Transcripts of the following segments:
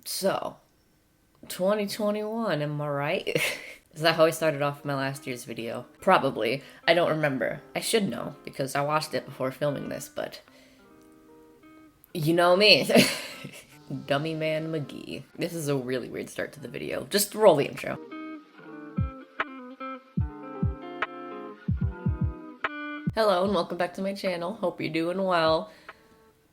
So, 2021, am I right? Is that how I started off my last year's video? Probably. I don't remember. I should know, because I watched it before filming this, but... You know me. Dummy Man McGee. This is a really weird start to the video. Just roll the intro. Hello and welcome back to my channel. Hope you're doing well.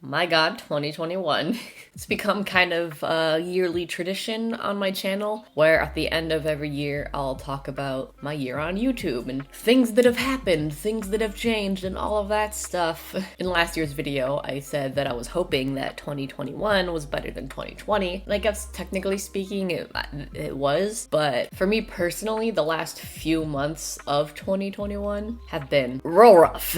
My god, 2021. It's become kind of a yearly tradition on my channel where at the end of every year I'll talk about my year on YouTube and things that have happened, things that have changed, and all of that stuff. In last year's video, I said that I was hoping that 2021 was better than 2020, and I guess technically speaking it was, but for me personally, the last few months of 2021 have been real rough.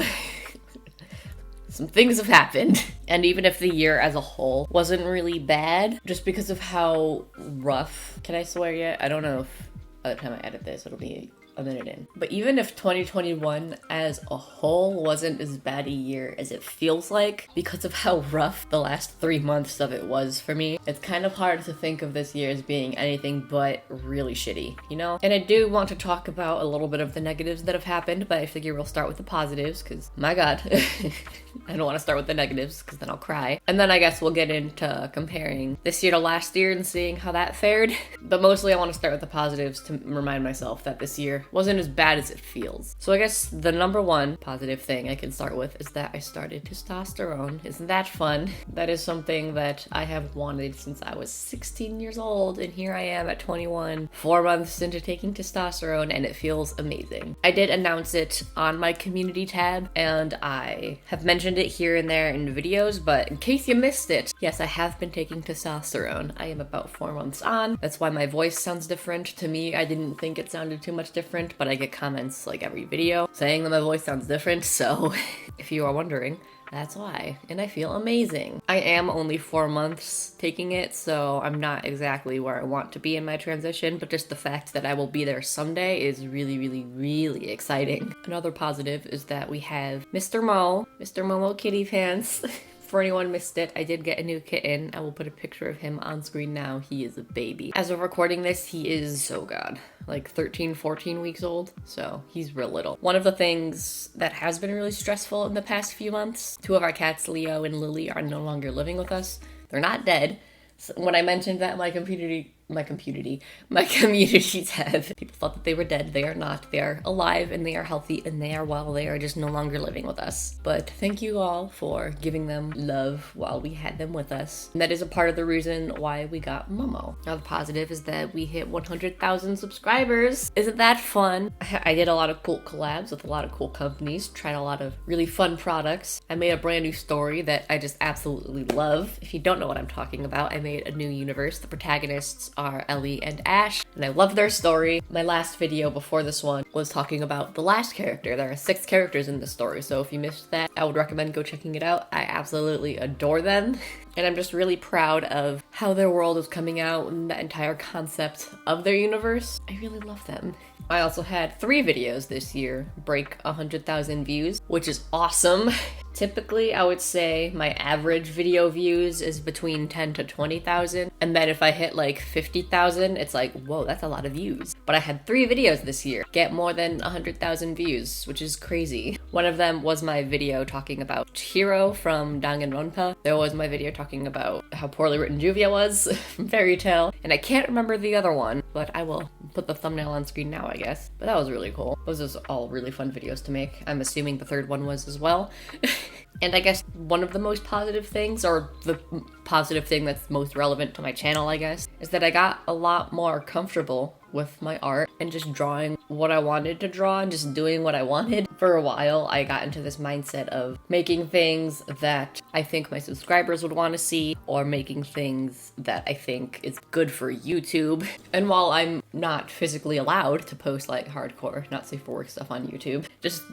Some things have happened. And even if the year as a whole wasn't really bad, just because of how rough... Can I swear yet? I don't know if by the time I edit this, it'll be a minute in. But even if 2021 as a whole wasn't as bad a year as it feels like, because of how rough the last 3 months of it was for me, it's kind of hard to think of this year as being anything but really shitty, you know? And I do want to talk about a little bit of the negatives that have happened, but I figure we'll start with the positives, because my god. I don't want to start with the negatives, because then I'll cry. And then I guess we'll get into comparing this year to last year and seeing how that fared. But mostly I want to start with the positives to remind myself that this year wasn't as bad as it feels. So I guess the number one positive thing I can start with is that I started testosterone. Isn't that fun? That is something that I have wanted since I was 16 years old, and here I am at 21, 4 months into taking testosterone, and it feels amazing. I did announce it on my community tab, and I have mentioned it here and there in videos, but in case you missed it, yes, I have been taking testosterone. I am about 4 months on. That's why my voice sounds different. To me, I didn't think it sounded too much different, but I get comments like every video saying that my voice sounds different, so if you are wondering, that's why. And I feel amazing. I am only 4 months taking it, so I'm not exactly where I want to be in my transition, but just the fact that I will be there someday is really, really, really exciting. Another positive is that we have Mr. Momo Kitty Pants. For anyone missed it, I did get a new kitten. I will put a picture of him on screen now. He is a baby. As of recording this, he is, oh god, like 13, 14 weeks old, so he's real little. One of the things that has been really stressful in the past few months, 2 of our cats, Leo and Lily, are no longer living with us. They're not dead. So when I mentioned that my community tab, people thought that they were dead. They are not. They are alive and they are healthy and they are well. They are just no longer living with us. But thank you all for giving them love while we had them with us. And that is a part of the reason why we got Momo. Now the positive is that we hit 100,000 subscribers. Isn't that fun? I did a lot of cool collabs with a lot of cool companies, tried a lot of really fun products. I made a brand new story that I just absolutely love. If you don't know what I'm talking about, I made a new universe. The protagonists are Ellie and Ash, and I love their story. My last video before this one was talking about the last character. There are 6 characters in the story, so if you missed that, I would recommend go checking it out. I absolutely adore them. And I'm just really proud of how their world is coming out and the entire concept of their universe. I really love them. I also had 3 videos this year break 100,000 views, which is awesome. Typically, I would say my average video views is between 10 to 20,000. And then if I hit like 50,000, it's like, whoa, that's a lot of views. But I had 3 videos this year get more than 100,000 views, which is crazy. One of them was my video talking about Hiro from Danganronpa. There was my video talking about how poorly written Juvia was from Fairy Tail. And I can't remember the other one, but I will put the thumbnail on screen now, I guess. But that was really cool. Those are all really fun videos to make. I'm assuming the 3rd one was as well. And I guess one of the most positive things, or the positive thing that's most relevant to my channel, I guess, is that I got a lot more comfortable with my art and just drawing what I wanted to draw and just doing what I wanted. For a while, I got into this mindset of making things that I think my subscribers would want to see, or making things that I think is good for YouTube. And while I'm not physically allowed to post like hardcore, not safe for work stuff on YouTube, just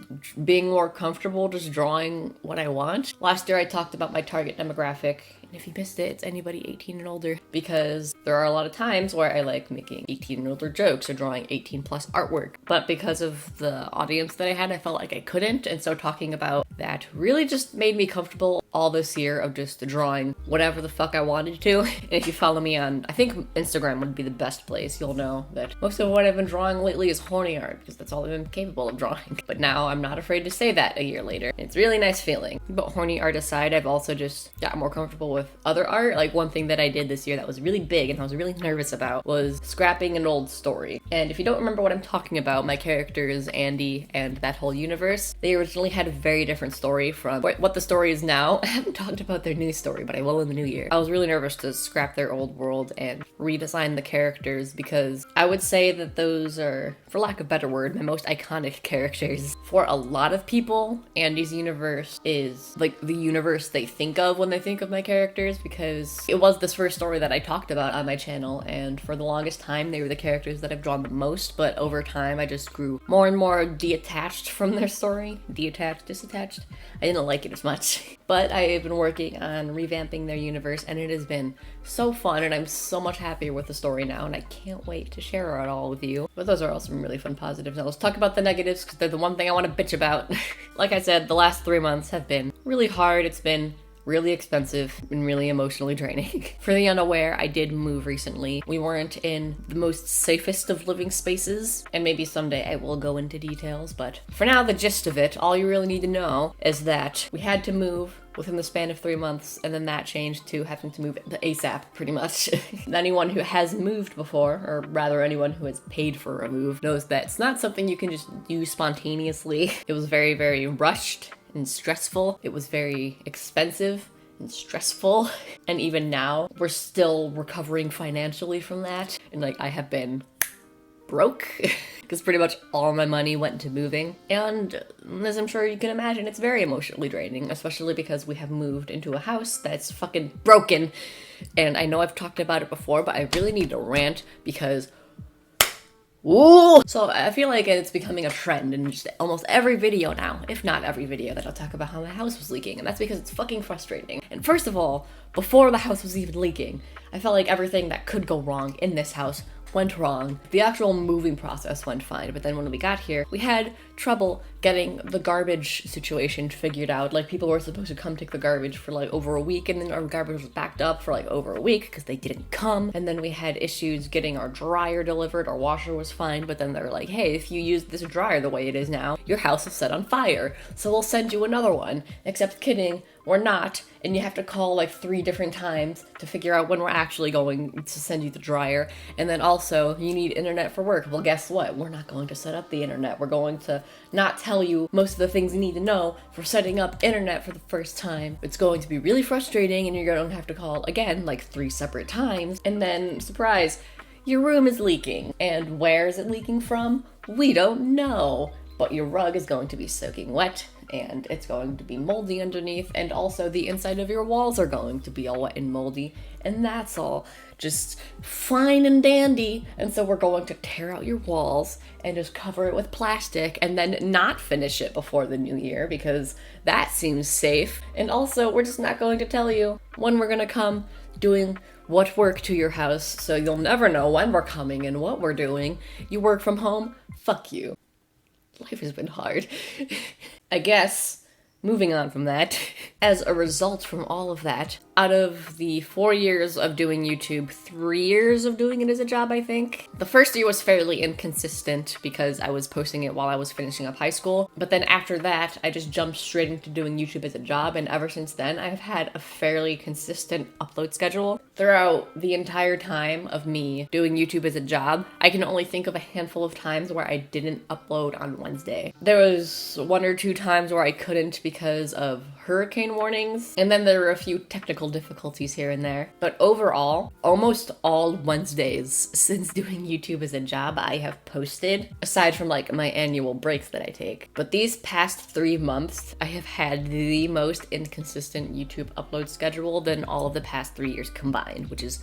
being more comfortable just drawing what I want. Last year I talked about my target demographic, and if you missed it, it's anybody 18 and older, because there are a lot of times where I like making 18 and older jokes or drawing 18 plus artwork, but because of the audience that I had, I felt like I couldn't, and so talking about that really just made me comfortable all this year of just drawing whatever the fuck I wanted to. And if you follow me on, I think Instagram would be the best place, you'll know that most of what I've been drawing lately is horny art, because that's all I've been capable of drawing. But now I'm not afraid to say that a year later. It's a really nice feeling. But horny art aside, I've also just got more comfortable with other art. Like one thing that I did this year that was really big and I was really nervous about was scrapping an old story. And if you don't remember what I'm talking about, my characters, Andy and that whole universe, they originally had a very different story from what the story is now. I haven't talked about their new story, but I will in the new year. I was really nervous to scrap their old world and redesign the characters because I would say that those are, for lack of a better word, my most iconic characters. For a lot of people, Andy's universe is like the universe they think of when they think of my characters, because it was this first story that I talked about on my channel, and for the longest time they were the characters that I've drawn the most, but over time I just grew more and more detached from their story. Detached, disattached? I didn't like it as much. But I have been working on revamping their universe, and it has been so fun, and I'm so much happier with the story now, and I can't wait to share it all with you. But those are all some really fun positives. Now let's talk about the negatives, because they're the one thing I want to bitch about. Like I said, the last 3 months have been really hard. It's been really expensive and really emotionally draining. For the unaware, I did move recently. We weren't in the most safest of living spaces, and maybe someday I will go into details, but for now, the gist of it, all you really need to know is that we had to move within the span of 3 months, and then that changed to having to move ASAP, pretty much. Anyone who has moved before, or rather anyone who has paid for a move, knows that it's not something you can just do spontaneously. It was very, very rushed and stressful. It was very expensive and stressful. And even now, we're still recovering financially from that. And like, I have been broke because pretty much all my money went into moving. And as I'm sure you can imagine, it's very emotionally draining, especially because we have moved into a house that's fucking broken. And I know I've talked about it before, but I really need to rant because ooh! So I feel like it's becoming a trend in just almost every video now, if not every video, that I'll talk about how my house was leaking, and that's because it's fucking frustrating. And first of all, before the house was even leaking, I felt like everything that could go wrong in this house went wrong. The actual moving process went fine, but then when we got here, we had trouble getting the garbage situation figured out. Like, people were supposed to come take the garbage for like over a week, and then our garbage was backed up for like over a week because they didn't come. And then we had issues getting our dryer delivered. Our washer was fine, but then they were like, hey, if you use this dryer the way it is now, your house is set on fire, so we'll send you another one. Except kidding, we're not, and you have to call like 3 different times to figure out when we're actually going to send you the dryer. And then also, you need internet for work. Well, guess what? We're not going to set up the internet. We're going to not tell you most of the things you need to know for setting up internet for the first time. It's going to be really frustrating, and you're going to have to call again like 3 separate times. And then, surprise, your room is leaking. And where is it leaking from? We don't know. But your rug is going to be soaking wet, and it's going to be moldy underneath, and also the inside of your walls are going to be all wet and moldy, and that's all just fine and dandy. And so we're going to tear out your walls and just cover it with plastic, and then not finish it before the new year, because that seems safe. And also, we're just not going to tell you when we're gonna come doing what work to your house, so you'll never know when we're coming and what we're doing. You work from home? Fuck you. Life has been hard. I guess, moving on from that, as a result from all of that, out of the 4 years of doing YouTube, 3 years of doing it as a job, I think. The first year was fairly inconsistent because I was posting it while I was finishing up high school. But then after that, I just jumped straight into doing YouTube as a job, and ever since then, I've had a fairly consistent upload schedule. Throughout the entire time of me doing YouTube as a job, I can only think of a handful of times where I didn't upload on Wednesday. There was 1 or 2 times where I couldn't because of hurricane warnings, and then there were a few technical difficulties here and there. But overall, almost all Wednesdays since doing YouTube as a job, I have posted, aside from like my annual breaks that I take. But these past 3 months, I have had the most inconsistent YouTube upload schedule than all of the past 3 years combined, which is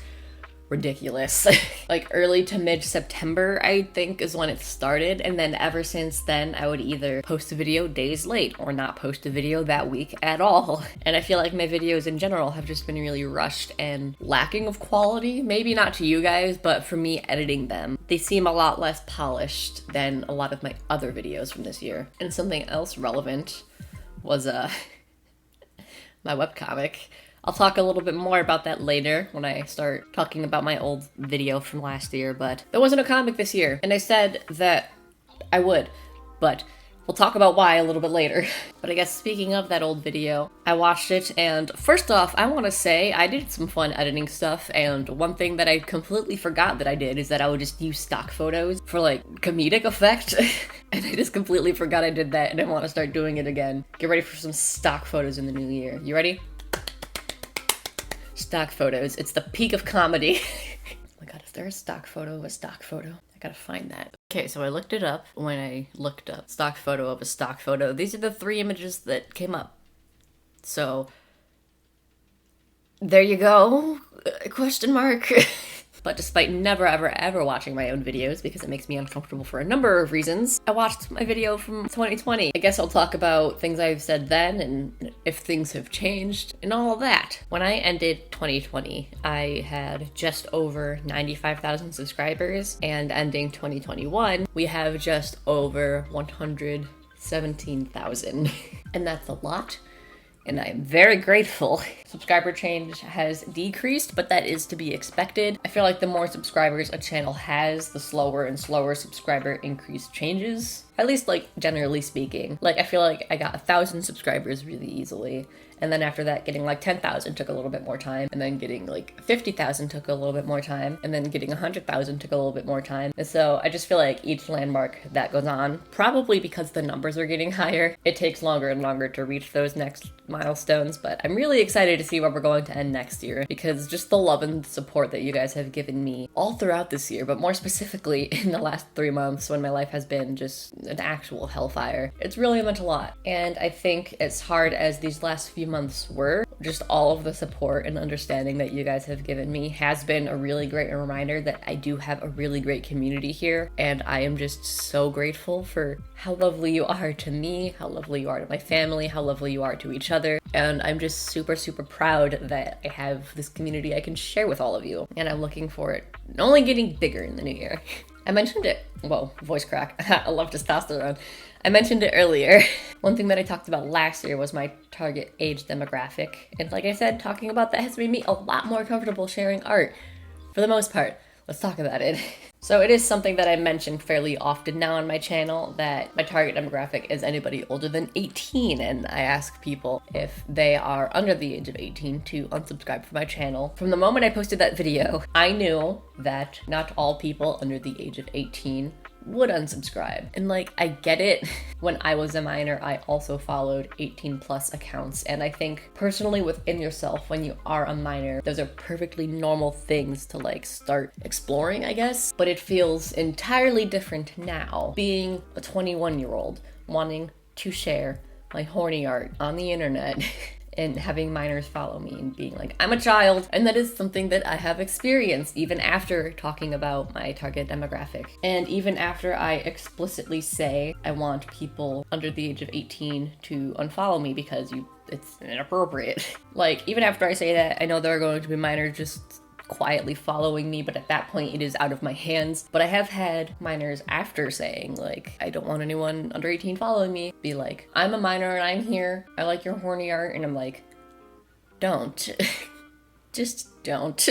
ridiculous. Like early to mid-September, I think, is when it started, and then ever since then, I would either post a video days late or not post a video that week at all. And I feel like my videos in general have just been really rushed and lacking of quality. Maybe not to you guys, but for me editing them, they seem a lot less polished than a lot of my other videos from this year. And something else relevant was my webcomic. I'll talk a little bit more about that later when I start talking about my old video from last year, but there wasn't a comic this year, and I said that I would, but we'll talk about why a little bit later. But I guess speaking of that old video, I watched it, and first off, I want to say I did some fun editing stuff, and one thing that I completely forgot that I did is that I would just use stock photos for like comedic effect. And I just completely forgot I did that, and I want to start doing it again. Get ready for some stock photos in the new year. You ready? Stock photos. It's the peak of comedy. Oh my god, is there a stock photo of a stock photo? I gotta find that. Okay, so I looked it up when I looked up stock photo of a stock photo. These are the 3 images that came up. So, there you go. Question mark. But despite never ever watching my own videos because it makes me uncomfortable for a number of reasons, I watched my video from 2020. I guess I'll talk about things I've said then and if things have changed and all of that. When I ended 2020, I had just over 95,000 subscribers, and ending 2021, we have just over 117,000. And that's a lot. And I am very grateful. Subscriber change has decreased, but that is to be expected. I feel like the more subscribers a channel has, the slower and slower subscriber increase changes. At least, like, generally speaking. Like, I feel like I got 1,000 subscribers really easily. And then after that, getting like 10,000 took a little bit more time. And then getting like 50,000 took a little bit more time. And then getting 100,000 took a little bit more time. And so I just feel like each landmark that goes on, probably because the numbers are getting higher, it takes longer and longer to reach those next milestones. But I'm really excited to see where we're going to end next year, because just the love and support that you guys have given me all throughout this year, but more specifically in the last 3 months when my life has been just an actual hellfire, it's really meant a lot. And I think as hard as these last few months were, just all of the support and understanding that you guys have given me has been a really great reminder that I do have a really great community here, and I am just so grateful for how lovely you are to me, how lovely you are to my family, how lovely you are to each other, and I'm just super proud that I have this community I can share with all of you, and I'm looking for it only getting bigger in the new year. I mentioned it, well, voice crack, I love testosterone. I mentioned it earlier. One thing that I talked about last year was my target age demographic. And like I said, talking about that has made me a lot more comfortable sharing art. For the most part, let's talk about it. So it is something that I mention fairly often now on my channel, that my target demographic is anybody older than 18. And I ask people if they are under the age of 18 to unsubscribe from my channel. From the moment I posted that video, I knew that not all people under the age of 18 would unsubscribe. And like, I get it. When I was a minor, I also followed 18 plus accounts. And I think personally within yourself, when you are a minor, those are perfectly normal things to like start exploring, I guess. But it feels entirely different now, being a 21-year-old, wanting to share my horny art on the internet and having minors follow me and being like, I'm a child. And that is something that I have experienced even after talking about my target demographic. And even after I explicitly say I want people under the age of 18 to unfollow me because it's inappropriate. Like, even after I say that, I know there are going to be minors just quietly following me, but at that point it is out of my hands. But I have had minors after saying like, I don't want anyone under 18 following me, be like, I'm a minor and I'm here, I like your horny art, and I'm like, don't. Just don't.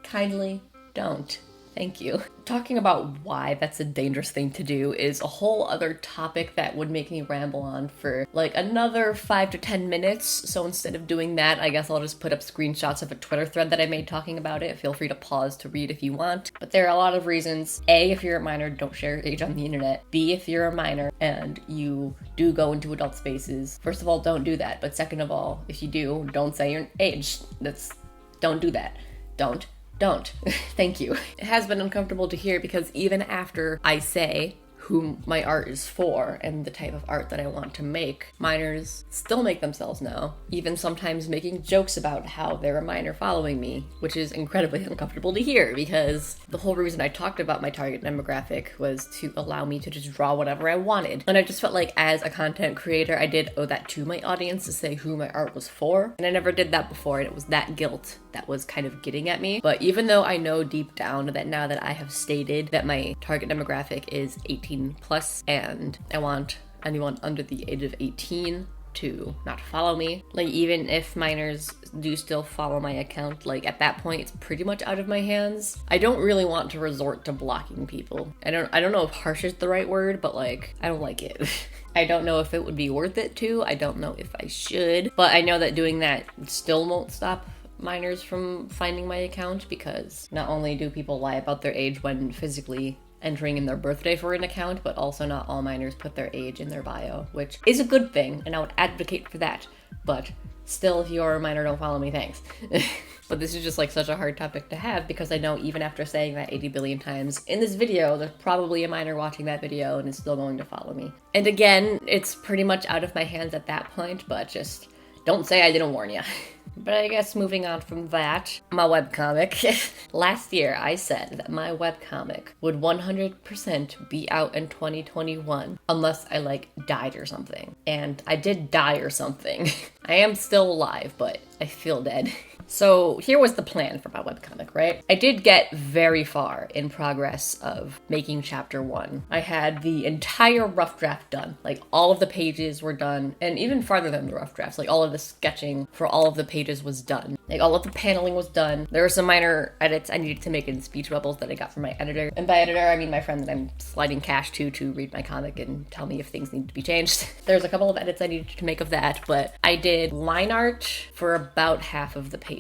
Kindly don't. Thank you. Talking about why that's a dangerous thing to do is a whole other topic that would make me ramble on for like another 5 to 10 minutes. So instead of doing that, I guess I'll just put up screenshots of a Twitter thread that I made talking about it. Feel free to pause to read if you want. But there are a lot of reasons. A, if you're a minor, don't share your age on the internet. B, if you're a minor and you do go into adult spaces, first of all, don't do that. But second of all, if you do, don't say your age. Don't do that. Don't. Thank you. It has been uncomfortable to hear because even after I say who my art is for and the type of art that I want to make, minors still make themselves know, even sometimes making jokes about how they're a minor following me, which is incredibly uncomfortable to hear because the whole reason I talked about my target demographic was to allow me to just draw whatever I wanted. And I just felt like as a content creator, I did owe that to my audience to say who my art was for. And I never did that before, and it was that guilt that was kind of getting at me. But even though I know deep down that now that I have stated that my target demographic is 18 plus and I want anyone under the age of 18 to not follow me. Like, even if minors do still follow my account, like at that point it's pretty much out of my hands. I don't really want to resort to blocking people. I don't know if harsh is the right word, but like, I don't like it. I don't know if it would be worth it to. I don't know if I should, but I know that doing that still won't stop minors from finding my account, because not only do people lie about their age when physically entering in their birthday for an account, but also not all minors put their age in their bio, which is a good thing, and I would advocate for that. But still, if you're a minor, don't follow me, thanks. But this is just like such a hard topic to have, because I know even after saying that 80 billion times in this video, there's probably a minor watching that video and is still going to follow me. And again, it's pretty much out of my hands at that point, but just don't say I didn't warn you. But I guess moving on from that, my webcomic. Last year I said that my webcomic would 100% be out in 2021 unless I like died or something. And I did die or something. I am still alive, but I feel dead. So here was the plan for my webcomic, right? I did get very far in progress of making chapter 1. I had the entire rough draft done. Like, all of the pages were done, and even farther than the rough drafts, like all of the sketching for all of the pages was done. Like, all of the paneling was done. There were some minor edits I needed to make in speech bubbles that I got from my editor. And by editor, I mean my friend that I'm sliding cash to read my comic and tell me if things need to be changed. There's a couple of edits I needed to make of that, but I did line art for about half of the pages.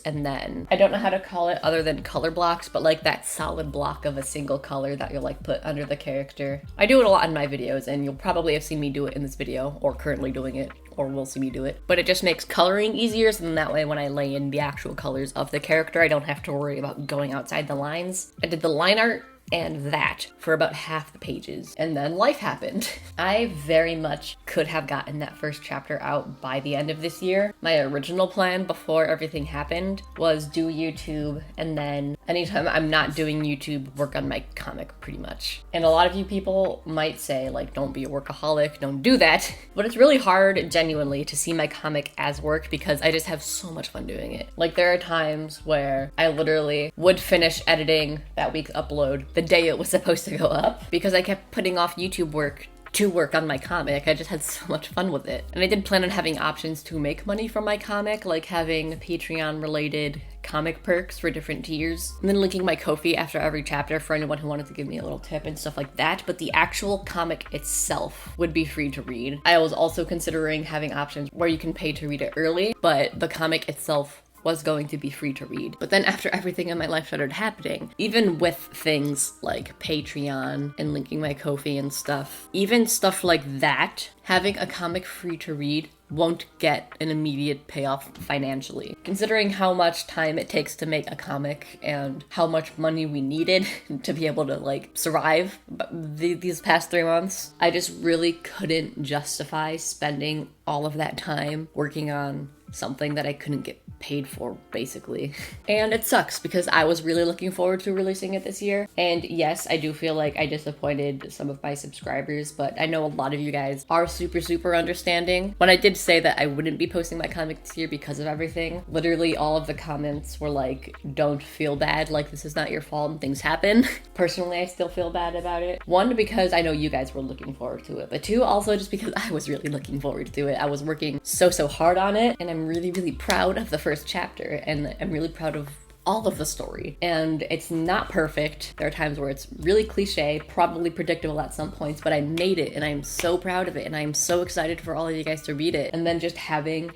And then I don't know how to call it other than color blocks, but like that solid block of a single color that you'll like put under the character. I do it a lot in my videos, and you'll probably have seen me do it in this video, or currently doing it, or will see me do it. But it just makes coloring easier, so then that way when I lay in the actual colors of the character, I don't have to worry about going outside the lines. I did the line art and that for about half the pages, and then life happened. I very much could have gotten that first chapter out by the end of this year. My original plan before everything happened was do YouTube, and then anytime I'm not doing YouTube, work on my comic pretty much. And a lot of you people might say, like, don't be a workaholic, don't do that. But it's really hard, genuinely, to see my comic as work, because I just have so much fun doing it. Like, there are times where I literally would finish editing that week's upload the day it was supposed to go up, because I kept putting off YouTube work to work on my comic. I just had so much fun with it. And I did plan on having options to make money from my comic, like having Patreon related comic perks for different tiers, and then linking my Ko-fi after every chapter for anyone who wanted to give me a little tip and stuff like that. But the actual comic itself would be free to read. I was also considering having options where you can pay to read it early, but the comic itself was going to be free to read. But then after everything in my life started happening, even with things like Patreon and linking my Ko-fi and stuff, even stuff like that, having a comic free to read won't get an immediate payoff financially. Considering how much time it takes to make a comic and how much money we needed to be able to like survive these past 3 months, I just really couldn't justify spending all of that time working on something that I couldn't get paid for, basically. And it sucks, because I was really looking forward to releasing it this year. And yes, I do feel like I disappointed some of my subscribers, but I know a lot of you guys are super understanding. When I did say that I wouldn't be posting my comic this year because of everything, literally all of the comments were like, don't feel bad, like this is not your fault and things happen. Personally, I still feel bad about it. 1, because I know you guys were looking forward to it, but 2, also just because I was really looking forward to it. I was working so hard on it, and I'm really proud of the first chapter, and I'm really proud of all of the story. And it's not perfect. There are times where it's really cliche, probably predictable at some points, but I made it, and I'm so proud of it, and I'm so excited for all of you guys to read it. And then just having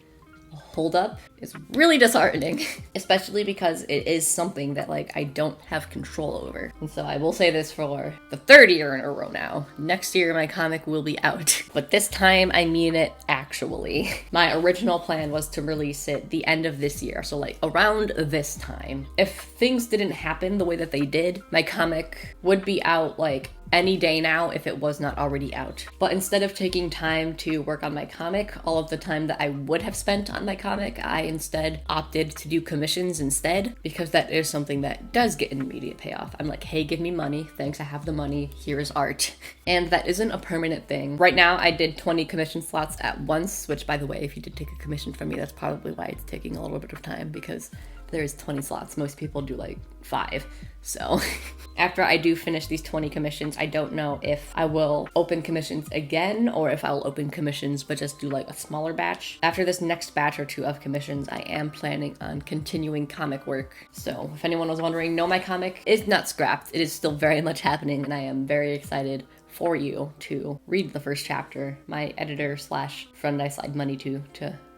a hold up is really disheartening, especially because it is something that like I don't have control over. And so I will say this for the 3rd year in a row now. Next year my comic will be out, but this time I mean it actually. My original plan was to release it the end of this year, so like around this time. If things didn't happen the way that they did, my comic would be out like any day now if it was not already out. But instead of taking time to work on my comic, all of the time that I would have spent on my comic, I instead opted to do commissions instead, because that is something that does get an immediate payoff. I'm like, hey, give me money. Thanks, I have the money. Here's art. And that isn't a permanent thing. Right now, I did 20 commission slots at once, which, by the way, if you did take a commission from me, that's probably why it's taking a little bit of time, because there's 20 slots. Most people do like 5. So after I do finish these 20 commissions, I don't know if I will open commissions again or if I'll open commissions but just do like a smaller batch. After this next batch or 2 of commissions, I am planning on continuing comic work. So if anyone was wondering, no, my comic is not scrapped. It is still very much happening, and I am very excited for you to read the first chapter. My editor / friend I slide money to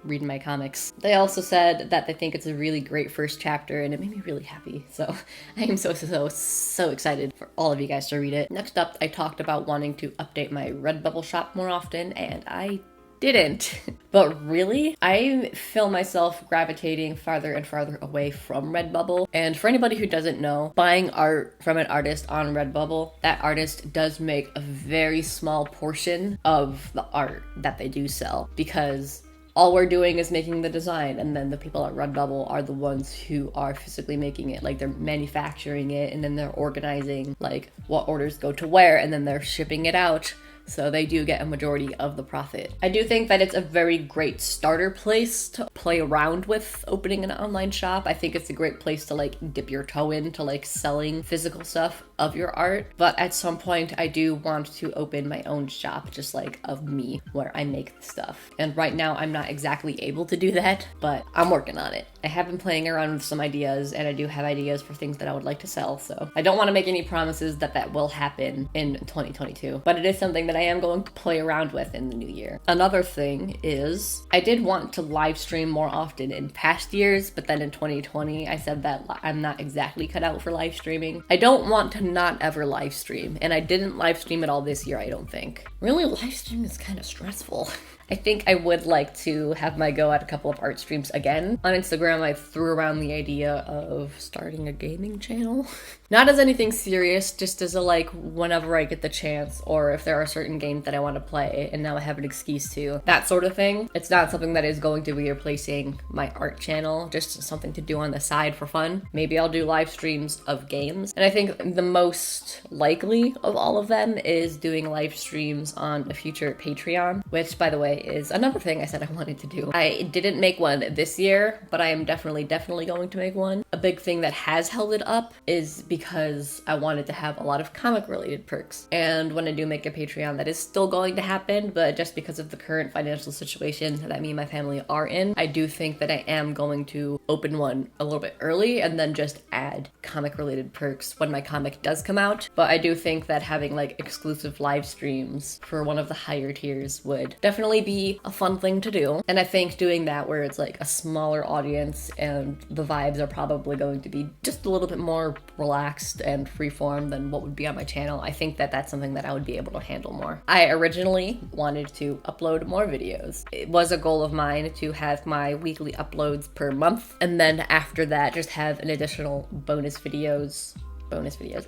read my comics. They also said that they think it's a really great first chapter, and it made me really happy. So I am so excited for all of you guys to read it. Next up, I talked about wanting to update my Redbubble shop more often, and I didn't. But really, I feel myself gravitating farther and farther away from Redbubble. And for anybody who doesn't know, buying art from an artist on Redbubble, that artist does make a very small portion of the art that they do sell, because all we're doing is making the design, and then the people at Redbubble are the ones who are physically making it. Like, they're manufacturing it, and then they're organizing like what orders go to where, and then they're shipping it out. So they do get a majority of the profit. I do think that it's a very great starter place to play around with opening an online shop. I think it's a great place to like dip your toe into like selling physical stuff of your art. But at some point I do want to open my own shop, just like of me, where I make the stuff. And right now I'm not exactly able to do that, but I'm working on it. I have been playing around with some ideas, and I do have ideas for things that I would like to sell. So I don't want to make any promises that will happen in 2022, but it is something that I am going to play around with in the new year. Another thing is, I did want to live stream more often in past years, but then in 2020, I said that I'm not exactly cut out for live streaming. I don't want to not ever live stream, and I didn't live stream at all this year, I don't think. Really, live stream is kind of stressful. I think I would like to have my go at a couple of art streams again. On Instagram, I threw around the idea of starting a gaming channel. Not as anything serious, just as a like whenever I get the chance, or if there are certain games that I want to play and now I have an excuse to, that sort of thing. It's not something that is going to be replacing my art channel, just something to do on the side for fun. Maybe I'll do live streams of games. And I think the most likely of all of them is doing live streams on a future Patreon, which, by the way, is another thing I said I wanted to do. I didn't make one this year, but I am definitely going to make one. A big thing that has held it up is because I wanted to have a lot of comic related perks. And when I do make a Patreon, that is still going to happen, but just because of the current financial situation that me and my family are in, I do think that I am going to open one a little bit early and then just add comic related perks when my comic does come out. But I do think that having like exclusive live streams for one of the higher tiers would definitely be a fun thing to do. And I think doing that where it's like a smaller audience and the vibes are probably going to be just a little bit more relaxed and freeform than what would be on my channel, I think that that's something that I would be able to handle more. I originally wanted to upload more videos. It was a goal of mine to have my weekly uploads per month, and then after that just have an additional an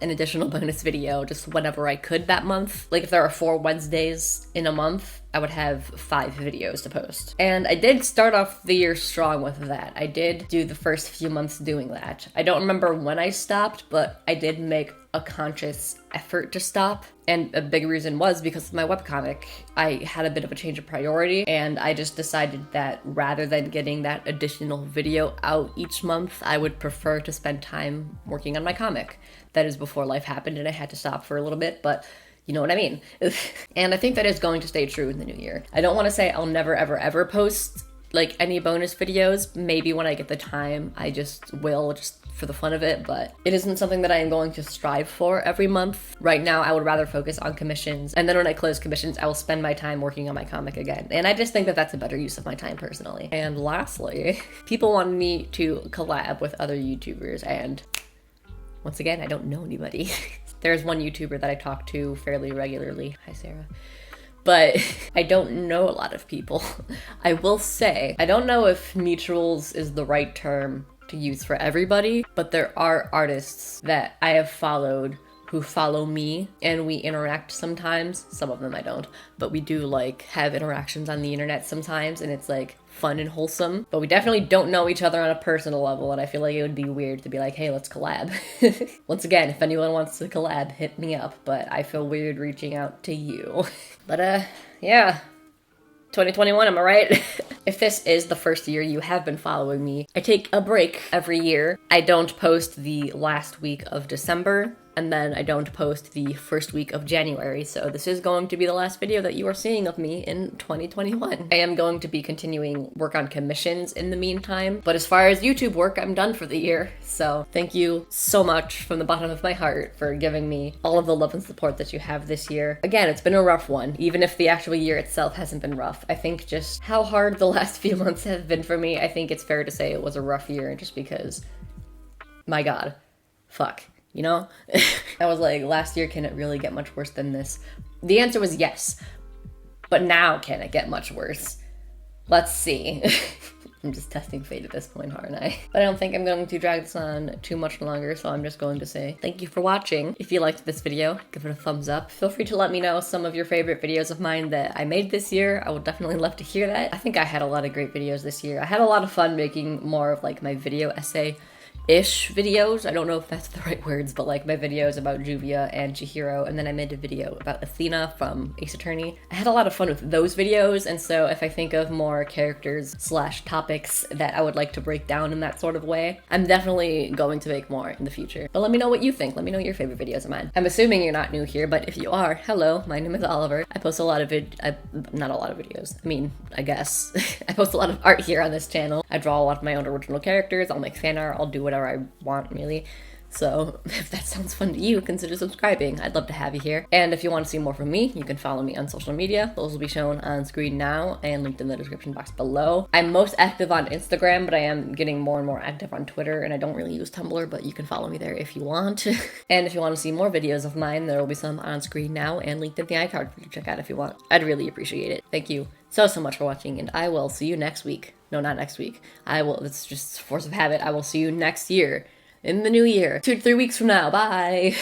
additional bonus video just whenever I could that month. Like if there are 4 Wednesdays in a month, I would have 5 videos to post. And I did start off the year strong with that. I did do the first few months doing that. I don't remember when I stopped, but I did make a conscious effort to stop. And a big reason was because of my webcomic. I had a bit of a change of priority, and I just decided that rather than getting that additional video out each month, I would prefer to spend time working on my comic. That is before life happened and I had to stop for a little bit, but you know what I mean. And I think that is going to stay true in the new year. I don't want to say I'll never ever post like any bonus videos. Maybe when I get the time, I just will, just for the fun of it, but it isn't something that I am going to strive for every month. Right now, I would rather focus on commissions, and then when I close commissions, I will spend my time working on my comic again. And I just think that that's a better use of my time personally. And lastly, people wanted me to collab with other YouTubers, and once again, I don't know anybody. There's one YouTuber that I talk to fairly regularly. Hi, Sarah. But I don't know a lot of people. I will say, I don't know if mutuals is the right term to use for everybody, but there are artists that I have followed who follow me, and we interact sometimes. Some of them I don't, but we do like have interactions on the internet sometimes, and it's like fun and wholesome. But we definitely don't know each other on a personal level, and I feel like it would be weird to be like, hey, let's collab. Once again, if anyone wants to collab, hit me up, but I feel weird reaching out to you. But yeah, 2021, am I right? If this is the first year you have been following me, I take a break every year. I don't post the last week of December, and then I don't post the first week of January, so this is going to be the last video that you are seeing of me in 2021. I am going to be continuing work on commissions in the meantime, but as far as YouTube work, I'm done for the year. So thank you so much from the bottom of my heart for giving me all of the love and support that you have this year. Again, it's been a rough one, even if the actual year itself hasn't been rough. I think just how hard the last few months have been for me, I think it's fair to say it was a rough year just because, my God, fuck. You know? I was like, last year, can it really get much worse than this? The answer was yes. But now, can it get much worse? Let's see. I'm just testing fate at this point, aren't I? But I don't think I'm going to drag this on too much longer, so I'm just going to say thank you for watching. If you liked this video, give it a thumbs up. Feel free to let me know some of your favorite videos of mine that I made this year. I would definitely love to hear that. I think I had a lot of great videos this year. I had a lot of fun making more of like my video essay-ish videos. I don't know if that's the right words, but like my videos about Juvia and Chihiro, and then I made a video about Athena from Ace Attorney. I had a lot of fun with those videos, and so if I think of more characters / topics that I would like to break down in that sort of way, I'm definitely going to make more in the future. But let me know what you think. Let me know your favorite videos of mine. I'm assuming you're not new here, but if you are, hello, my name is Oliver. I post a lot of not a lot of videos. I mean, I guess. I post a lot of art here on this channel. I draw a lot of my own original characters. I'll make fan art. I'll do whatever I want, really. So if that sounds fun to you, consider subscribing. I'd love to have you here. And if you want to see more from me, you can follow me on social media. Those will be shown on screen now and linked in the description box below. I'm most active on Instagram, but I am getting more and more active on Twitter, and I don't really use Tumblr, but you can follow me there if you want. And if you want to see more videos of mine, there will be some on screen now and linked in the iCard for you to check out if you want. I'd really appreciate it. Thank you so much for watching, and I will see you next week. No, not next week. It's just force of habit. I will see you next year. In the new year. 2 to 3 weeks from now. Bye.